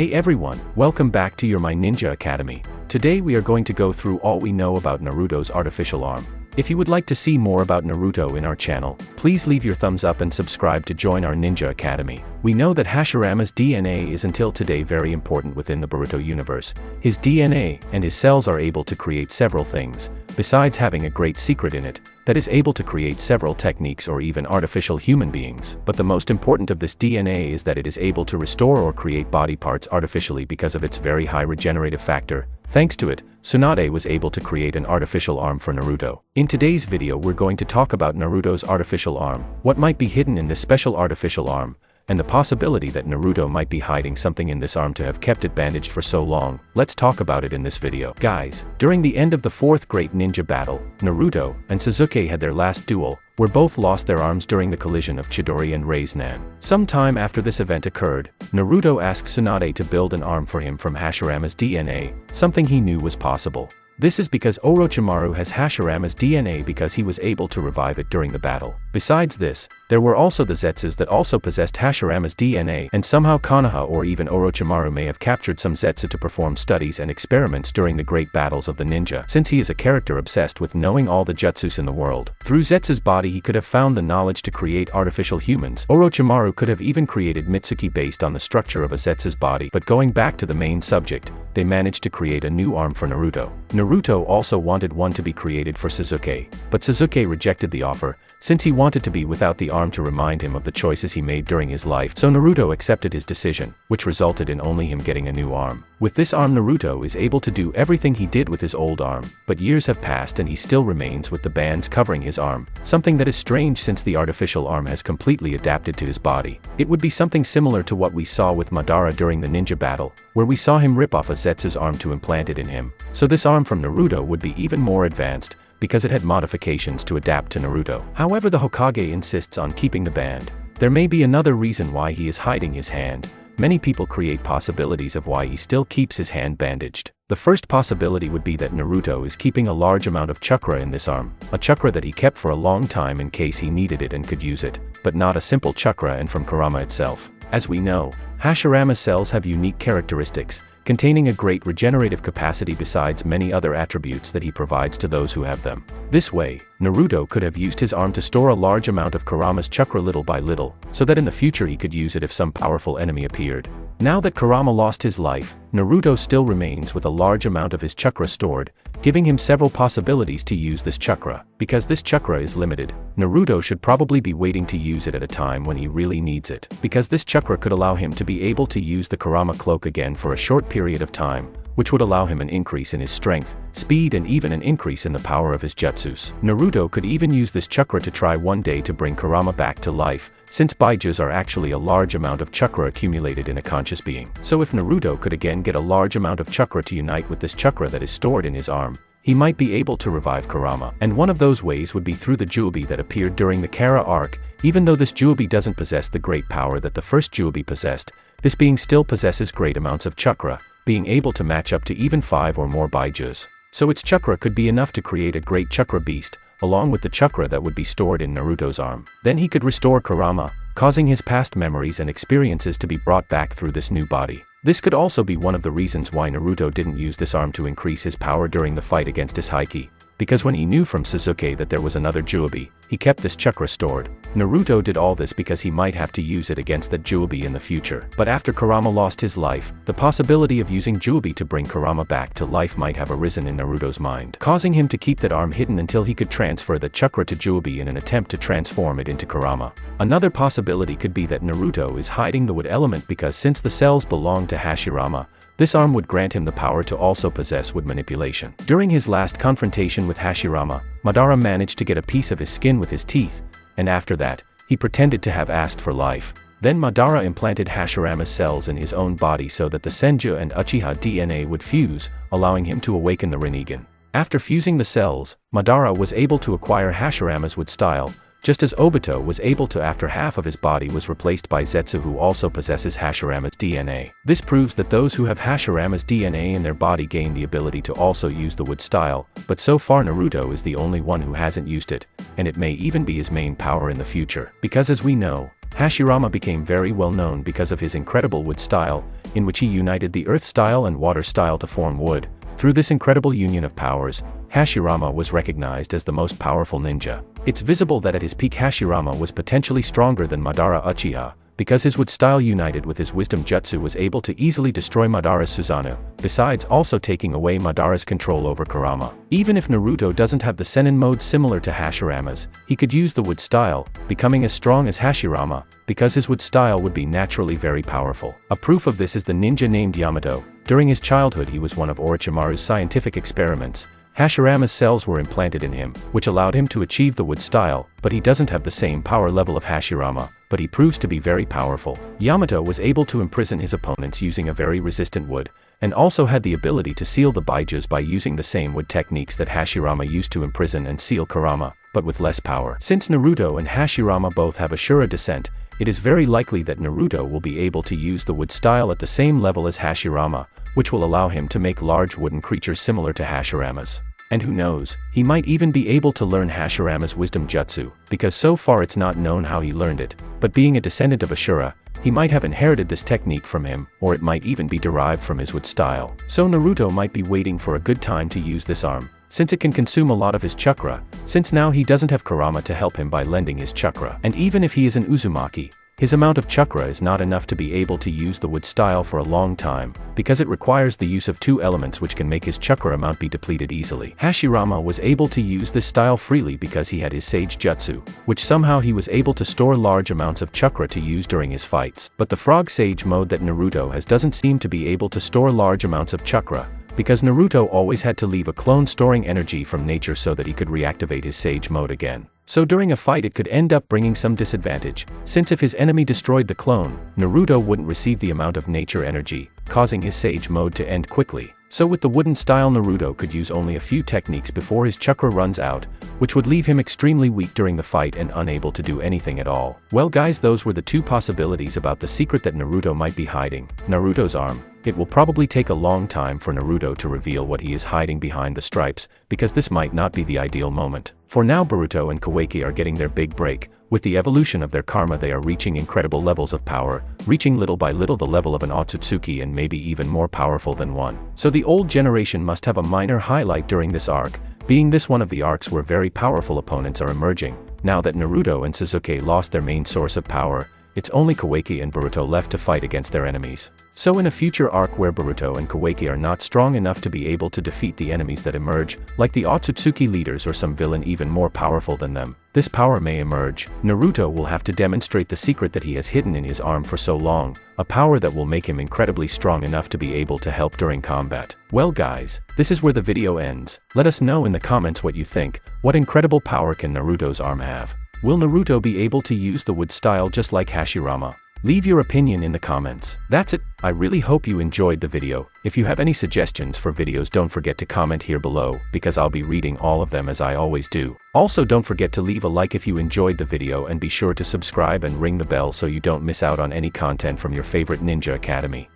Hey everyone, welcome back to your My Ninja Academy. Today we are going to go through all we know about Naruto's artificial arm. If you would like to see more about Naruto in our channel, please leave your thumbs up and subscribe to join our Ninja Academy. We know that Hashirama's DNA is until today very important within the Boruto universe. His DNA and his cells are able to create several things, besides having a great secret in it, that is able to create several techniques or even artificial human beings. But the most important of this DNA is that it is able to restore or create body parts artificially because of its very high regenerative factor. Thanks to it, Tsunade was able to create an artificial arm for Naruto. In today's video we're going to talk about Naruto's artificial arm, what might be hidden in this special artificial arm, and the possibility that Naruto might be hiding something in this arm to have kept it bandaged for so long. Let's talk about it in this video. Guys, during the end of the fourth great ninja battle, Naruto and Sasuke had their last duel, where both lost their arms during the collision of Chidori and Rasengan. Some time after this event occurred, Naruto asked Tsunade to build an arm for him from Hashirama's DNA, something he knew was possible. This is because Orochimaru has Hashirama's DNA because he was able to revive it during the battle. Besides this, there were also the Zetsus that also possessed Hashirama's DNA, and somehow Konoha or even Orochimaru may have captured some Zetsu to perform studies and experiments during the great battles of the ninja, since he is a character obsessed with knowing all the jutsus in the world. Through Zetsu's body he could have found the knowledge to create artificial humans. Orochimaru could have even created Mitsuki based on the structure of a Zetsu's body. But going back to the main subject, they managed to create a new arm for Naruto. Naruto also wanted one to be created for Sasuke, but Sasuke rejected the offer, since he wanted to be without the arm to remind him of the choices he made during his life. So Naruto accepted his decision, which resulted in only him getting a new arm. With this arm Naruto is able to do everything he did with his old arm, but years have passed and he still remains with the bands covering his arm, something that is strange since the artificial arm has completely adapted to his body. It would be something similar to what we saw with Madara during the ninja battle, where we saw him rip off a Zetsu's arm to implant it in him. So this arm from Naruto would be even more advanced, because it had modifications to adapt to Naruto. However, the Hokage insists on keeping the band. There may be another reason why he is hiding his hand. Many people create possibilities of why he still keeps his hand bandaged. The first possibility would be that Naruto is keeping a large amount of chakra in this arm, a chakra that he kept for a long time in case he needed it and could use it, but not a simple chakra and from Kurama itself. As we know, Hashirama's cells have unique characteristics, containing a great regenerative capacity besides many other attributes that he provides to those who have them. This way, Naruto could have used his arm to store a large amount of Kurama's chakra little by little, so that in the future he could use it if some powerful enemy appeared. Now that Kurama lost his life, Naruto still remains with a large amount of his chakra stored, giving him several possibilities to use this chakra. Because this chakra is limited, Naruto should probably be waiting to use it at a time when he really needs it, because this chakra could allow him to be able to use the Kurama cloak again for a short period of time, which would allow him an increase in his strength, speed and even an increase in the power of his jutsus. Naruto could even use this chakra to try one day to bring Kurama back to life, since bandages are actually a large amount of chakra accumulated in a conscious being. So if Naruto could again get a large amount of chakra to unite with this chakra that is stored in his arm, he might be able to revive Kurama. And one of those ways would be through the Jubi that appeared during the Kara arc. Even though this Jubi doesn't possess the great power that the first Jubi possessed, this being still possesses great amounts of chakra, being able to match up to even 5 or more bandages. So its chakra could be enough to create a great chakra beast, along with the chakra that would be stored in Naruto's arm. Then he could restore Kurama, causing his past memories and experiences to be brought back through this new body. This could also be one of the reasons why Naruto didn't use this arm to increase his power during the fight against Hisaki, because when he knew from Sasuke that there was another Jubi, he kept this chakra stored. Naruto did all this because he might have to use it against that Jubi in the future. But after Kurama lost his life, the possibility of using Jubi to bring Kurama back to life might have arisen in Naruto's mind, causing him to keep that arm hidden until he could transfer the chakra to Jubi in an attempt to transform it into Kurama. Another possibility could be that Naruto is hiding the wood element because since the cells belong to Hashirama, this arm would grant him the power to also possess wood manipulation. During his last confrontation with Hashirama, Madara managed to get a piece of his skin with his teeth, and after that, he pretended to have asked for life. Then Madara implanted Hashirama's cells in his own body so that the Senju and Uchiha DNA would fuse, allowing him to awaken the Rinnegan. After fusing the cells, Madara was able to acquire Hashirama's wood style, just as Obito was able to after half of his body was replaced by Zetsu, who also possesses Hashirama's DNA. This proves that those who have Hashirama's DNA in their body gain the ability to also use the wood style, but so far Naruto is the only one who hasn't used it, and it may even be his main power in the future. Because as we know, Hashirama became very well known because of his incredible wood style, in which he united the earth style and water style to form wood. Through this incredible union of powers, Hashirama was recognized as the most powerful ninja. It's visible that at his peak Hashirama was potentially stronger than Madara Uchiha, because his wood style united with his wisdom jutsu was able to easily destroy Madara's Susanoo, besides also taking away Madara's control over Kurama. Even if Naruto doesn't have the Sennin mode similar to Hashirama's, he could use the wood style, becoming as strong as Hashirama, because his wood style would be naturally very powerful. A proof of this is the ninja named Yamato. During his childhood he was one of Orochimaru's scientific experiments. Hashirama's cells were implanted in him, which allowed him to achieve the wood style, but he doesn't have the same power level of Hashirama, but he proves to be very powerful. Yamato was able to imprison his opponents using a very resistant wood, and also had the ability to seal the bandages by using the same wood techniques that Hashirama used to imprison and seal Kurama, but with less power. Since Naruto and Hashirama both have Ashura descent, it is very likely that Naruto will be able to use the wood style at the same level as Hashirama, which will allow him to make large wooden creatures similar to Hashirama's. And who knows, he might even be able to learn Hashirama's wisdom jutsu, because so far it's not known how he learned it, but being a descendant of Ashura, he might have inherited this technique from him, or it might even be derived from his wood style. So Naruto might be waiting for a good time to use this arm, since it can consume a lot of his chakra, since now he doesn't have Kurama to help him by lending his chakra. And even if he is an Uzumaki, his amount of chakra is not enough to be able to use the wood style for a long time, because it requires the use of two elements which can make his chakra amount be depleted easily. Hashirama was able to use this style freely because he had his Sage Jutsu, which somehow he was able to store large amounts of chakra to use during his fights. But the Frog Sage mode that Naruto has doesn't seem to be able to store large amounts of chakra, because Naruto always had to leave a clone storing energy from nature so that he could reactivate his Sage mode again. So during a fight it could end up bringing some disadvantage, since if his enemy destroyed the clone, Naruto wouldn't receive the amount of nature energy, causing his Sage mode to end quickly. So with the wooden style Naruto could use only a few techniques before his chakra runs out, which would leave him extremely weak during the fight and unable to do anything at all. Well guys, those were the two possibilities about the secret that Naruto might be hiding, Naruto's arm. It will probably take a long time for Naruto to reveal what he is hiding behind the stripes, because this might not be the ideal moment. For now Boruto and Kawaki are getting their big break. With the evolution of their karma they are reaching incredible levels of power, reaching little by little the level of an Otsutsuki and maybe even more powerful than one. So the old generation must have a minor highlight during this arc, being this one of the arcs where very powerful opponents are emerging. Now that Naruto and Sasuke lost their main source of power, it's only Kawaki and Boruto left to fight against their enemies. So in a future arc where Boruto and Kawaki are not strong enough to be able to defeat the enemies that emerge, like the Otsutsuki leaders or some villain even more powerful than them, this power may emerge. Naruto will have to demonstrate the secret that he has hidden in his arm for so long, a power that will make him incredibly strong enough to be able to help during combat. Well guys, this is where the video ends. Let us know in the comments what you think. What incredible power can Naruto's arm have? Will Naruto be able to use the wood style just like Hashirama? Leave your opinion in the comments. That's it. I really hope you enjoyed the video. If you have any suggestions for videos, don't forget to comment here below, because I'll be reading all of them as I always do. Also don't forget to leave a like if you enjoyed the video, and be sure to subscribe and ring the bell so you don't miss out on any content from your favorite Ninja Academy.